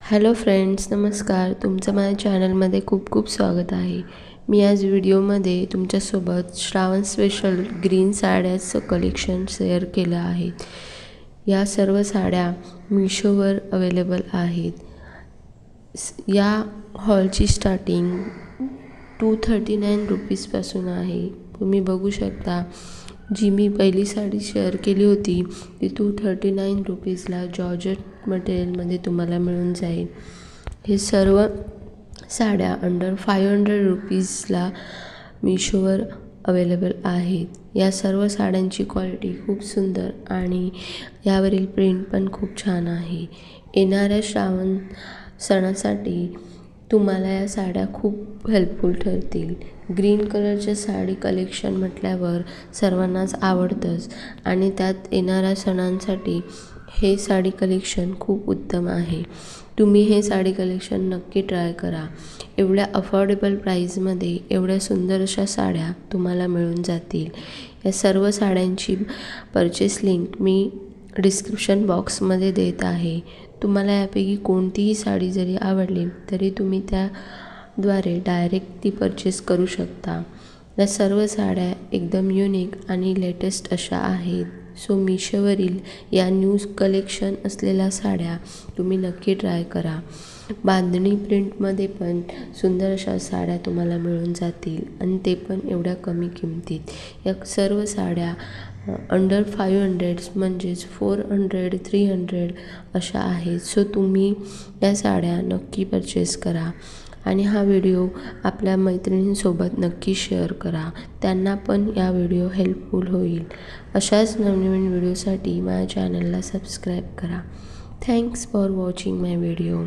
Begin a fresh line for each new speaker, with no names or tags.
Hello friends, नमस्कार. तुमचं माझ्या चॅनलमध्ये खूप खूप स्वागत आहे. मी आज व्हिडिओमध्ये तुमच्यासोबत श्रावण स्पेशल ग्रीन साड्याचं कलेक्शन शेअर केलं आहे. या सर्व साड्या मिशोवर अवेलेबल आहेत. या हॉलची स्टार्टिंग 239 रुपीजपासून आहे. तुम्ही बघू शकता, जी मी पहिली साडी शेअर केली होती ती 239 रुपीजला जॉर्जेट मटेरियलमध्ये तुम्हाला मिळून जाईल. हे सर्व साड्या अंडर 500 रुपीजला मिशोवर अवेलेबल आहेत. या सर्व साड्यांची क्वालिटी खूप सुंदर आणि यावरील प्रिंट पण खूप छान आहे. येणाऱ्या श्रावण सणासाठी तुम्हाला या साड्या खूप हेल्पफुल ठरतील. ग्रीन कलरच्या साडी कलेक्शन म्हटल्यावर सर्वांनाच आवडतंच आणि त्यात येणाऱ्या सणांसाठी हे साडी कलेक्शन खूप उत्तम आहे. तुम्ही हे साडी कलेक्शन नक्की ट्राय करा. एवढ्या अफोर्डेबल प्राईजमध्ये एवढ्या सुंदर अशा साड्या तुम्हाला मिळून जातील. या सर्व साड्यांची परचेस लिंक मी डिस्क्रिप्शन बॉक्समध्ये देत आहे. तुम्हाला यापैकी कोणतीही साडी जरी आवडली तरी तुम्ही त्याद्वारे डायरेक्ट ती परचेस करू शकता. या सर्व साड्या एकदम युनिक आणि लेटेस्ट अशा आहेत. सो मिशोवरील या न्यू कलेक्शन असलेल्या साड्या तुम्ही नक्की ट्राय करा. बांधणी प्रिंटमध्ये पण सुंदर अशा साड्या तुम्हाला मिळून जातील आणि ते पण एवढ्या कमी किमतीत. या सर्व साड्या अंडर 500 म्हणजेच 400 300 अशा आहेत. सो तुम्ही या साड्या नक्की परचेस करा आणि हा व्हिडिओ आपल्या मैत्रिणींसोबत नक्की शेअर करा. त्यांना पण या व्हिडिओ हेल्पफुल होईल. अशाच नवनवीन व्हिडिओसाठी माझ्या चॅनलला सबस्क्राईब करा. Thanks for watching my video.